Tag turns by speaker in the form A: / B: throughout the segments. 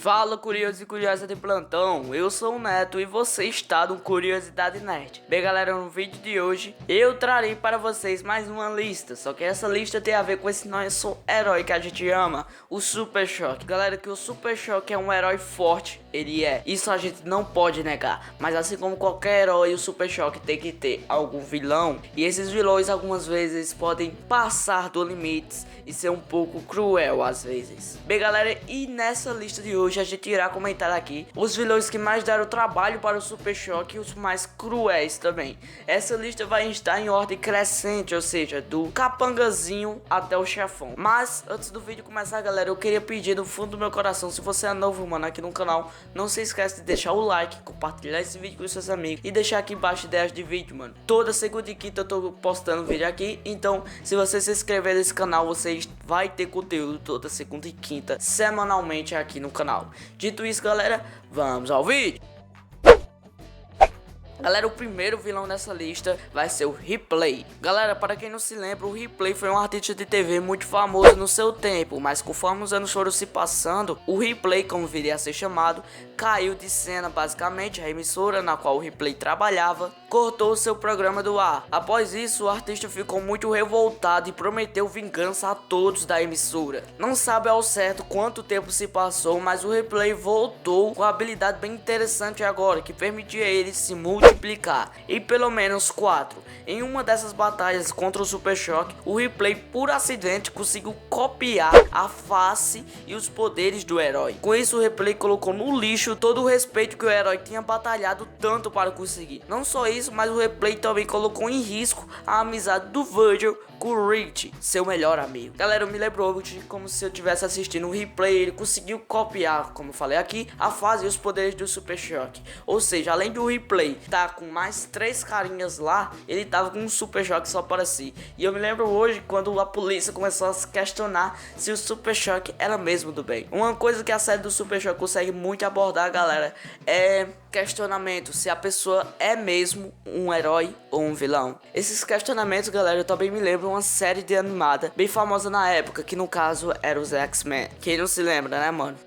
A: Fala, curioso e curiosa de plantão, eu sou o Neto e você está no Curiosidade Nerd. Bem galera, no vídeo de hoje eu trarei para vocês mais uma lista, só que essa lista tem a ver com esse nosso herói que a gente ama, o Super Choque. Galera, que o Super Choque é um herói forte, ele é, isso a gente não pode negar, mas assim como qualquer herói, o Super Choque tem que ter algum vilão, e esses vilões algumas vezes podem passar do limites e ser um pouco cruel às vezes. Bem galera, e nessa lista de hoje a gente irá comentar aqui os vilões que mais deram trabalho para o Super Choque e os mais cruéis também. Essa lista vai estar em ordem crescente, ou seja, do capangazinho até o chefão. Mas antes do vídeo começar galera, eu queria pedir do fundo do meu coração, se você é novo mano aqui no canal, não se esquece de deixar o like, compartilhar esse vídeo com seus amigos e deixar aqui embaixo ideias de vídeo, mano. Toda segunda e quinta eu tô postando vídeo aqui, então se você se inscrever nesse canal, você vai ter conteúdo toda segunda e quinta semanalmente aqui no canal. Dito isso galera, vamos ao vídeo. Galera, o primeiro vilão dessa lista vai ser o Ripley. Galera, para quem não se lembra, o Ripley foi um artista de TV muito famoso no seu tempo, mas conforme os anos foram se passando, o Ripley, como viria a ser chamado, caiu de cena. Basicamente, a emissora na qual o Ripley trabalhava cortou seu programa do ar. Após isso, o artista ficou muito revoltado e prometeu vingança a todos da emissora. Não sabe ao certo quanto tempo se passou, mas o Ripley voltou com uma habilidade bem interessante agora, que permitia ele se multiplicar, e pelo menos 4. Em uma dessas batalhas contra o Super Choque, o Ripley por acidente conseguiu copiar a face e os poderes do herói. Com isso, o Ripley colocou no lixo todo o respeito que o herói tinha batalhado tanto para conseguir. Não só isso, mas o Ripley também colocou em risco a amizade do Virgil com o Rich, seu melhor amigo. Galera, eu me lembro de como se eu estivesse assistindo o Ripley. Ele conseguiu copiar, como eu falei aqui, a fase e os poderes do Super Choque. Ou seja, além do Ripley tá com mais 3 carinhas lá, ele tava com um Super Choque só para si. E eu me lembro hoje quando a polícia começou a se questionar se o Super Choque era mesmo do bem. Uma coisa que a série do Super Choque consegue muito abordar, galera, é questionamento se a pessoa é mesmo um herói ou um vilão. Esses questionamentos, galera, eu também me lembro uma série de animada bem famosa na época, que no caso era os X-Men. Quem não se lembra, né, mano?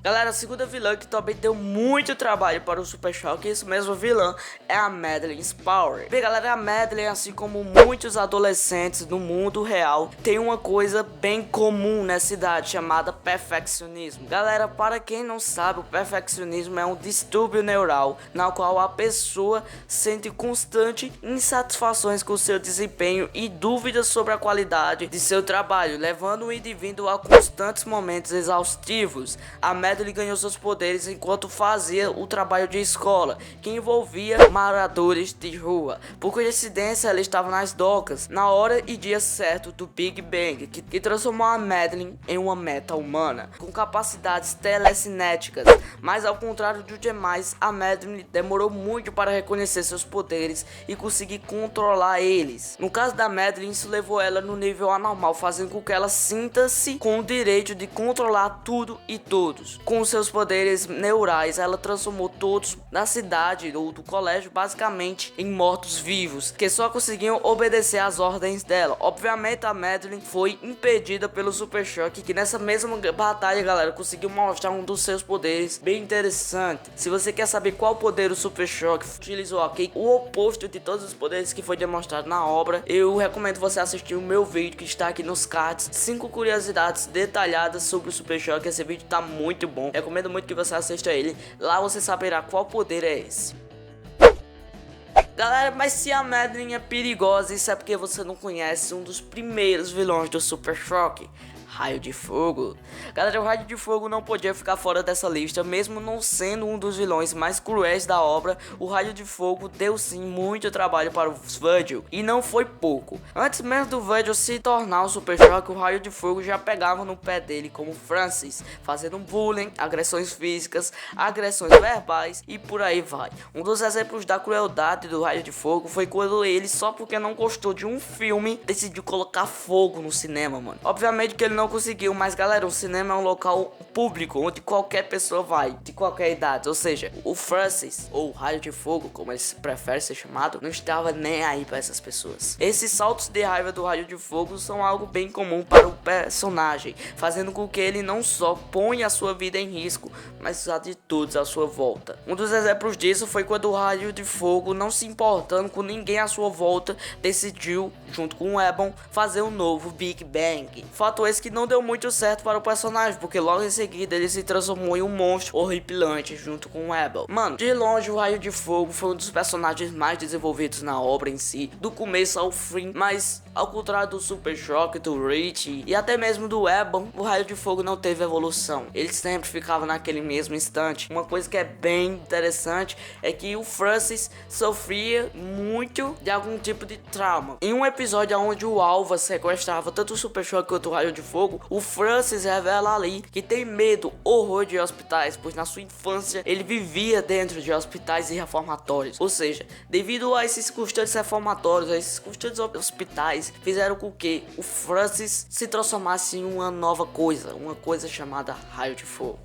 A: Galera, a segunda vilã que também deu muito trabalho para o Super Choque, isso mesmo, vilã, é a Madeleine Spower. Bem galera, a Madeleine, assim como muitos adolescentes no mundo real, tem uma coisa bem comum nessa idade, chamada perfeccionismo. Galera, para quem não sabe, o perfeccionismo é um distúrbio neural, na qual a pessoa sente constante insatisfações com seu desempenho e dúvidas sobre a qualidade de seu trabalho, levando o indivíduo a constantes momentos exaustivos. A Madeleine ganhou seus poderes enquanto fazia o trabalho de escola, que envolvia moradores de rua. Por coincidência, ela estava nas docas, na hora e dia certo do Big Bang, que transformou a Madeleine em uma meta-humana, com capacidades telecinéticas. Mas ao contrário dos demais, a Madeleine demorou muito para reconhecer seus poderes e conseguir controlar eles. No caso da Madeleine, isso levou ela no nível anormal, fazendo com que ela sinta-se com o direito de controlar tudo e todos. Com seus poderes neurais, ela transformou todos na cidade ou do colégio basicamente em mortos-vivos, que só conseguiam obedecer às ordens dela. Obviamente a Madeleine foi impedida pelo Super Choque, que nessa mesma batalha, galera, conseguiu mostrar um dos seus poderes bem interessante. Se você quer saber qual poder o Super Choque utilizou aqui, o oposto de todos os poderes que foi demonstrado na obra, eu recomendo você assistir o meu vídeo que está aqui nos cards, 5 curiosidades detalhadas sobre o Super Choque. Esse vídeo tá muito bom, recomendo muito que você assista ele, lá você saberá qual poder é esse. Galera, mas se a Madeleine é perigosa, isso é porque você não conhece um dos primeiros vilões do Super Choque, Raio de Fogo. Galera, o Raio de Fogo não podia ficar fora dessa lista, mesmo não sendo um dos vilões mais cruéis da obra. O Raio de Fogo deu sim muito trabalho para o Virgil, e não foi pouco. Antes mesmo do Virgil se tornar o Super Choque, o Raio de Fogo já pegava no pé dele como Francis, fazendo bullying, agressões físicas, agressões verbais e por aí vai. Um dos exemplos da crueldade do Raio de Fogo foi quando ele, só porque não gostou de um filme, decidiu colocar fogo no cinema, mano. Obviamente que ele não conseguiu, mas galera, o cinema é um local público onde qualquer pessoa vai, de qualquer idade. Ou seja, o Francis, ou Raio de Fogo, como ele prefere ser chamado, não estava nem aí para essas pessoas. Esses saltos de raiva do Raio de Fogo são algo bem comum para o personagem, fazendo com que ele não só ponha a sua vida em risco, mas as atitudes à sua volta. Um dos exemplos disso foi quando o Raio de Fogo, não se importando com ninguém à sua volta, decidiu, junto com o Ebon, fazer um novo Big Bang. Fato esse que não deu muito certo para o personagem, porque logo em seguida ele se transformou em um monstro horripilante junto com o Ebon. Mano, de longe o Raio de Fogo foi um dos personagens mais desenvolvidos na obra em si, do começo ao fim, mas ao contrário do Super Choque, do Rich e até mesmo do Ebon, o Raio de Fogo não teve evolução. Ele sempre ficava naquele mesmo instante. Uma coisa que é bem interessante é que o Francis sofria muito de algum tipo de trauma. Em um episódio onde o Alva sequestrava tanto o Super Choque quanto o Raio de Fogo, o Francis revela ali que tem medo, horror de hospitais, pois na sua infância ele vivia dentro de hospitais e reformatórios. Ou seja, devido a esses constantes reformatórios, a esses constantes hospitais, fizeram com que o Francis se transformasse em uma nova coisa, uma coisa chamada Raio de Fogo.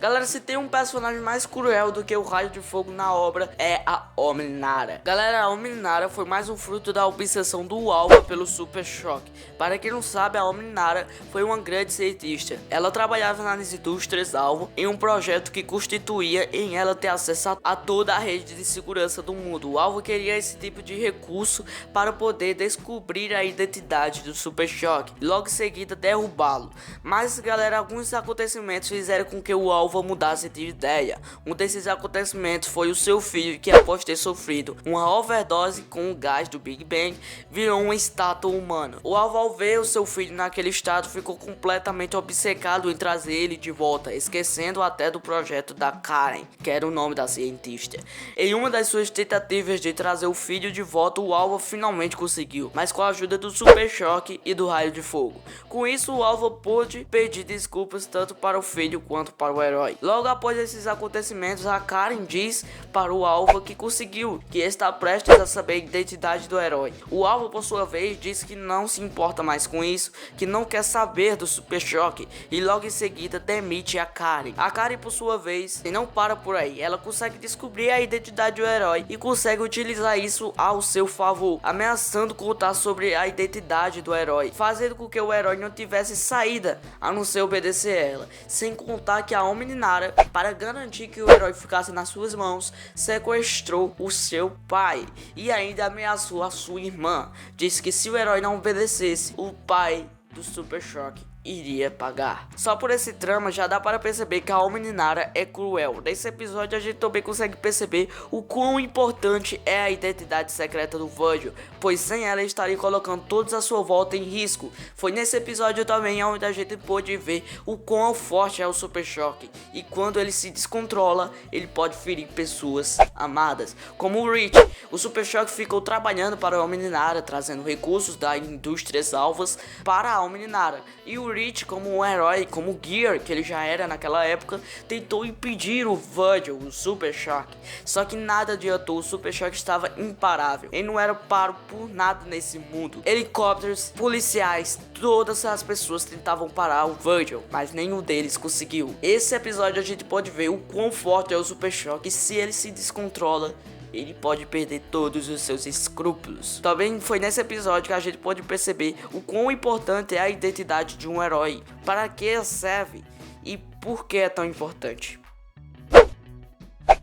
A: Galera, se tem um personagem mais cruel do que o Raio de Fogo na obra, é a Omninara. Galera, a Omninara foi mais um fruto da obsessão do Alva pelo Super Choque. Para quem não sabe, a Omninara foi uma grande cientista. Ela trabalhava nas indústrias Alva em um projeto que constituía em ela ter acesso a toda a rede de segurança do mundo. O Alva queria esse tipo de recurso para poder descobrir a identidade do Super Choque e logo em seguida derrubá-lo. Mas galera, alguns acontecimentos fizeram com que o Alva mudasse de ideia. Um desses acontecimentos foi o seu filho, que após ter sofrido uma overdose com o gás do Big Bang, virou uma estátua humana. O Alva, ao ver o seu filho naquele estado, ficou completamente obcecado em trazer ele de volta, esquecendo até do projeto da Karen, que era o nome da cientista. Em uma das suas tentativas de trazer o filho de volta, o Alva finalmente conseguiu, mas com a ajuda do Super Choque e do Raio de Fogo. Com isso, o Alva pôde pedir desculpas tanto para o filho quanto para o herói. Logo após esses acontecimentos, a Karen diz para o Alva que conseguiu, que está prestes a saber a identidade do herói. O Alva, por sua vez, diz que não se importa mais com isso, que não quer saber do Super Choque e logo em seguida demite a Karen. A Karen, por sua vez, não para por aí. Ela consegue descobrir a identidade do herói e consegue utilizar isso ao seu favor, ameaçando contar sobre a identidade do herói, fazendo com que o herói não tivesse saída a não ser obedecer ela. Sem contar que a Omninara, para garantir que o herói ficasse nas suas mãos, sequestrou o seu pai e ainda ameaçou a sua irmã. Disse que se o herói não obedecesse, o pai do Super Choque iria pagar. Só por esse trama já dá para perceber que a Omninara é cruel. Nesse episódio a gente também consegue perceber o quão importante é a identidade secreta do Virgil, pois sem ela estaria colocando todos à sua volta em risco. Foi nesse episódio também onde a gente pôde ver o quão forte é o Super Choque, e quando ele se descontrola, ele pode ferir pessoas amadas, como o Rich. O Super Choque ficou trabalhando para a Omninara, trazendo recursos das indústrias alvas para a Omninara, e o Rich, como um herói, como o Gear, que ele já era naquela época, tentou impedir o Virgil, o Super Choque. Só que nada adiantou, o Super Choque estava imparável. Ele não era paro por nada nesse mundo. Helicópteros, policiais, todas as pessoas tentavam parar o Virgil, mas nenhum deles conseguiu. Esse episódio a gente pode ver o quão forte é o Super Choque, e se ele se descontrola, ele pode perder todos os seus escrúpulos. Também foi nesse episódio que a gente pode perceber o quão importante é a identidade de um herói, para que ela serve e por que é tão importante.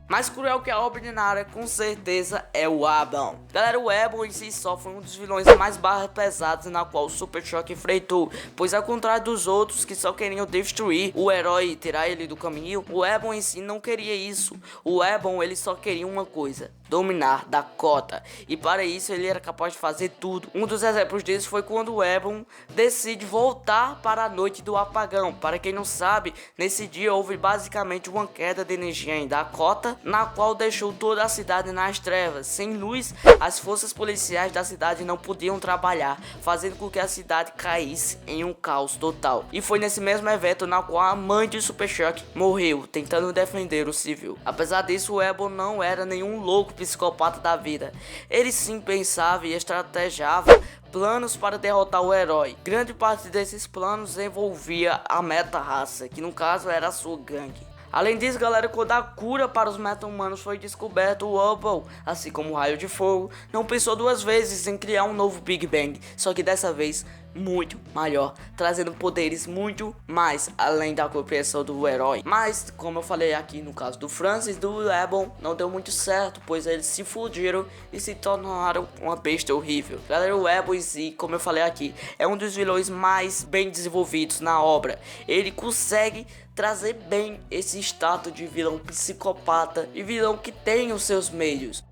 A: Mais cruel que a Omninara, com certeza, é o Ebon. Galera, o Ebon em si só foi um dos vilões mais barra pesados na qual o Super Choque enfrentou, pois ao contrário dos outros que só queriam destruir o herói e tirar ele do caminho, o Ebon em si não queria isso. O Ebon, ele só queria uma coisa: dominar Dakota, e para isso ele era capaz de fazer tudo. Um dos exemplos disso foi quando o Ebon decide voltar para a noite do apagão. Para quem não sabe, nesse dia houve basicamente uma queda de energia em Dakota, na qual deixou toda a cidade nas trevas. Sem luz, as forças policiais da cidade não podiam trabalhar, fazendo com que a cidade caísse em um caos total. E foi nesse mesmo evento na qual a mãe de Super Choque morreu, tentando defender o civil. Apesar disso, o Ebon não era nenhum louco psicopata da vida. Ele sim pensava e estrategava planos para derrotar o herói. Grande parte desses planos envolvia a meta-raça, que no caso era a sua gangue. Além disso, galera, quando a cura para os meta-humanos foi descoberta, o Hubble, assim como o Raio de Fogo, não pensou duas vezes em criar um novo Big Bang, só que dessa vez muito maior, trazendo poderes muito mais além da compreensão do herói. Mas, como eu falei aqui no caso do Francis e do Ebon, não deu muito certo, pois eles se fudiram e se tornaram uma besta horrível. Galera, o Ebon em si, como eu falei aqui, é um dos vilões mais bem desenvolvidos na obra. Ele consegue trazer bem esse status de vilão psicopata e vilão que tem os seus meios.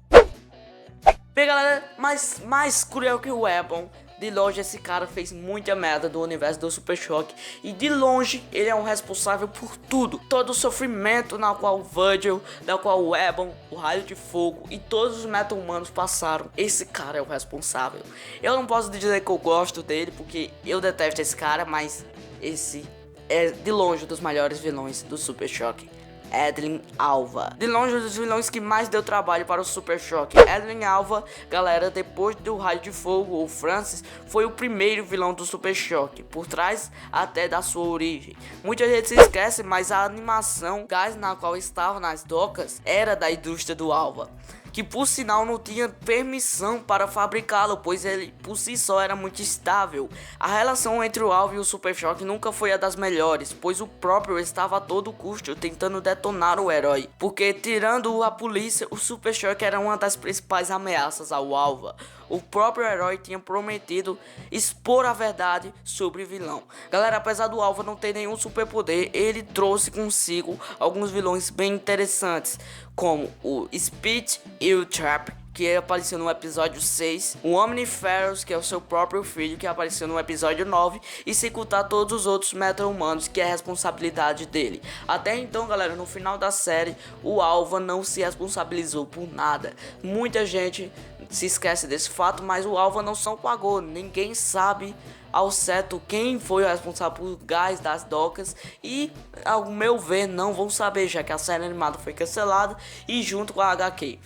A: Bem, galera, mas mais cruel que o Ebon, de longe esse cara fez muita merda do universo do Super Choque. E de longe ele é o responsável por tudo. Todo o sofrimento na qual o Virgil, na qual o Ebon, o Raio de Fogo e todos os meta-humanos passaram. Esse cara é o responsável. Eu não posso dizer que eu gosto dele, porque eu detesto esse cara, mas esse é de longe um dos maiores vilões do Super Choque. Edwin Alva, de longe um dos vilões que mais deu trabalho para o Super Choque. Edwin Alva, galera, depois do Raio de Fogo, o Francis foi o primeiro vilão do Super Choque, por trás até da sua origem. Muita gente se esquece, mas a animação gás na qual estava nas docas era da indústria do Alva, que por sinal não tinha permissão para fabricá-lo, pois ele por si só era muito estável. A relação entre o Alva e o Super Choque nunca foi a das melhores, pois o próprio estava a todo custo tentando detonar o herói, porque tirando a polícia, o Super Choque era uma das principais ameaças ao Alva. O próprio herói tinha prometido expor a verdade sobre o vilão. Galera, apesar do Alva não ter nenhum superpoder, ele trouxe consigo alguns vilões bem interessantes, como o Speed e o Trap, que apareceu no episódio 6, o Omniferous, que é o seu próprio filho, que apareceu no episódio 9, e sem contar todos os outros meta-humanos, que é a responsabilidade dele. Até então, galera, no final da série, o Alva não se responsabilizou por nada. Muita gente se esquece desse fato, mas o Alva não se pagou. Ninguém sabe ao certo quem foi o responsável por gás das docas, e ao meu ver não vão saber, já que a série animada foi cancelada e junto com a HQ.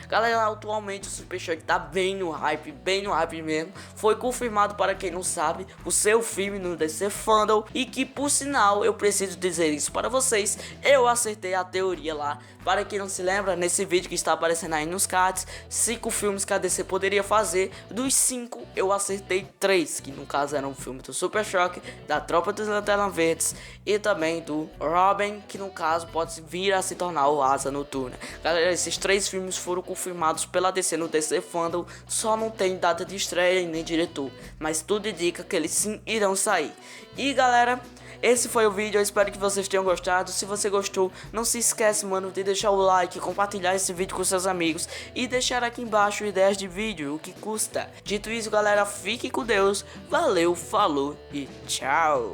A: Galera, atualmente o Super Choque tá bem no hype mesmo. Foi confirmado, para quem não sabe, o seu filme no DC Fandom. E que, por sinal, eu preciso dizer isso para vocês, eu acertei a teoria lá. Para quem não se lembra, nesse vídeo que está aparecendo aí nos cards, 5 filmes que a DC poderia fazer. Dos 5, eu acertei 3, que no caso eram um filme do Super Choque, da Tropa dos Lanternas Verdes e também do Robin, que no caso pode vir a se tornar o Asa Noturna. Galera, esses 3 filmes foram confirmados pela DC no DC Fandom, só não tem data de estreia e nem diretor, mas tudo indica que eles sim irão sair. E galera, esse foi o vídeo, eu espero que vocês tenham gostado. Se você gostou, não se esquece, mano, de deixar o like, compartilhar esse vídeo com seus amigos e deixar aqui embaixo ideias de vídeo, o que custa. Dito isso, galera, fique com Deus, valeu, falou e tchau.